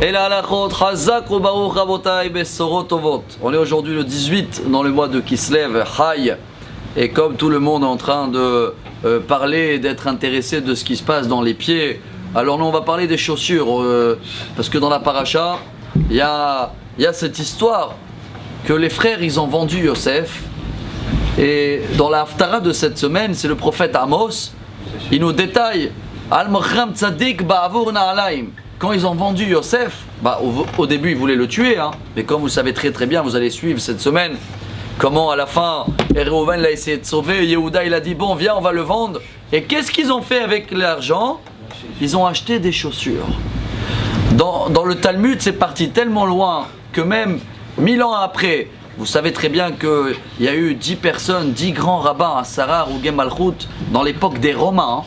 Et la halachot, Chazak ou Baruch Rabotai Besorot Tovot. On est aujourd'hui le 18 dans le mois de Kislev, Chai. Et comme tout le monde est en train de parler et d'être intéressé de ce qui se passe dans les pieds, alors nous on va parler des chaussures. Parce que dans la paracha, il y a cette histoire que les frères ils ont vendu Yosef. Et dans la haftara de cette semaine, c'est le prophète Amos. Il nous détaille Al-Mochram Tzadik Ba'avur Na'alaim. Quand ils ont vendu Yosef, au début ils voulaient le tuer, mais comme vous le savez très bien, vous allez suivre cette semaine comment à la fin Reuven l'a essayé de sauver, Yehuda il a dit bon viens on va le vendre. Et qu'est-ce qu'ils ont fait avec l'argent? Ils ont acheté des chaussures. Dans le Talmud c'est parti tellement loin que même 1000 ans après, vous savez très bien qu'il y a eu 10 personnes, 10 grands rabbins à Sarar ou Gemalchut dans l'époque des Romains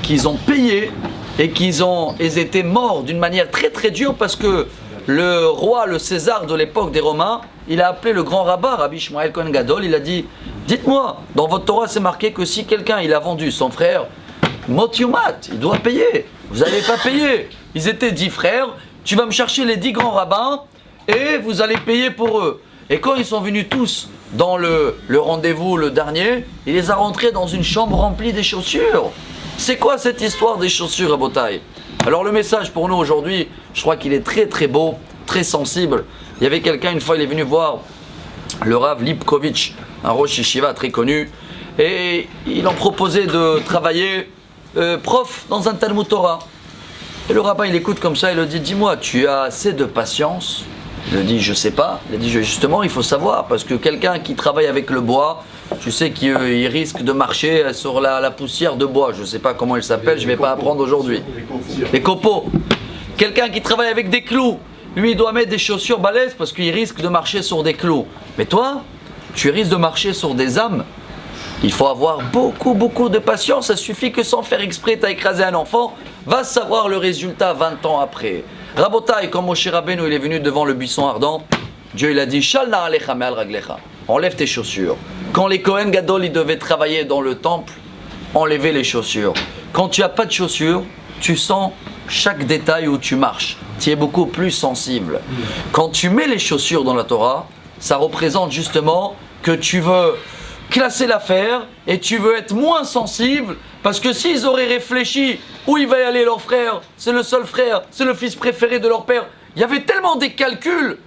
qu'ils ont payé et ils étaient morts d'une manière très très dure parce que le roi, le César de l'époque des Romains, il a appelé le grand rabbin, Rabbi Shmuel Kohen Gadol, il a dit dites-moi, dans votre Torah c'est marqué que si quelqu'un il a vendu son frère, mot yumat, il doit payer, vous n'allez pas payer. Ils étaient 10 frères, tu vas me chercher les 10 grands rabbins et vous allez payer pour eux. Et quand ils sont venus tous dans le rendez-vous, le dernier, il les a rentrés dans une chambre remplie des chaussures. C'est quoi cette histoire des chaussures à Botaï? Alors le message pour nous aujourd'hui, je crois qu'il est très très beau, très sensible. Il y avait quelqu'un une fois, il est venu voir le Rav Lipkovitch, un rosh yeshiva très connu, et il en proposait de travailler prof dans un Talmud Torah. Et le rabbin il écoute comme ça, il lui dit dis-moi, tu as assez de patience? Il dit je sais pas. Il a dit justement il faut savoir parce que quelqu'un qui travaille avec le bois, tu sais qu'il risque de marcher sur la poussière de bois. Je sais pas comment il s'appelle, je vais pas apprendre aujourd'hui. Les copeaux. Quelqu'un qui travaille avec des clous, lui il doit mettre des chaussures balèzes parce qu'il risque de marcher sur des clous. Mais toi, tu risques de marcher sur des âmes. Il faut avoir beaucoup de patience. Ça suffit que sans faire exprès, tu as écrasé un enfant, va savoir le résultat 20 ans après. Rabotai, quand Moshe Rabbeinu il est venu devant le buisson ardent, Dieu il a dit Shal na'alecha me'al raglecha. Enlève tes chaussures. Quand les Kohen Gadol ils devaient travailler dans le temple, enlevez les chaussures. Quand tu n'as pas de chaussures, tu sens chaque détail où tu marches. Tu es beaucoup plus sensible. Quand tu mets les chaussures dans la Torah, ça représente justement que tu veux classer l'affaire et tu veux être moins sensible parce que s'ils auraient réfléchi où il va y aller leur frère, c'est le seul frère, c'est le fils préféré de leur père, il y avait tellement des calculs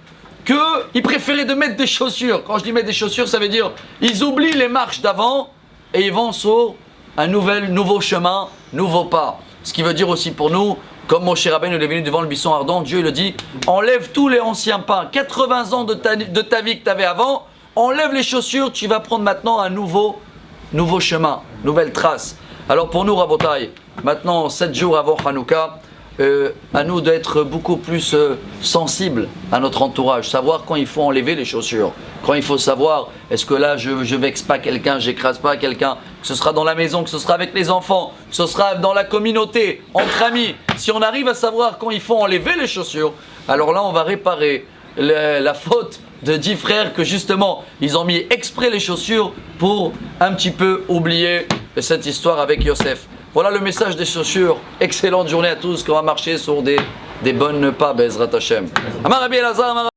qu'ils préféraient de mettre des chaussures. Quand je dis mettre des chaussures, ça veut dire ils oublient les marches d'avant et ils vont sur un nouveau chemin, nouveau pas. Ce qui veut dire aussi pour nous, comme Moshe Rabbeinu est venu devant le buisson ardent, Dieu le dit enlève tous les anciens pas, 80 ans de ta vie que tu avais avant, enlève les chaussures, tu vas prendre maintenant un nouveau chemin, nouvelle trace. Alors pour nous, Rabotai, maintenant 7 jours avant Hanouka, à nous d'être beaucoup plus sensibles à notre entourage, savoir quand il faut enlever les chaussures, quand il faut savoir est-ce que là je vexe pas quelqu'un, j'écrase pas quelqu'un, que ce sera dans la maison, que ce sera avec les enfants, que ce sera dans la communauté, entre amis. Si on arrive à savoir quand il faut enlever les chaussures, alors là on va réparer la faute de 10 frères que justement ils ont mis exprès les chaussures pour un petit peu oublier cette histoire avec Yosef. Voilà le message des chaussures. Excellente journée à tous, qu'on va marcher sur des bonnes pas, Bezrat Hashem. Amar Rabbi Elazar,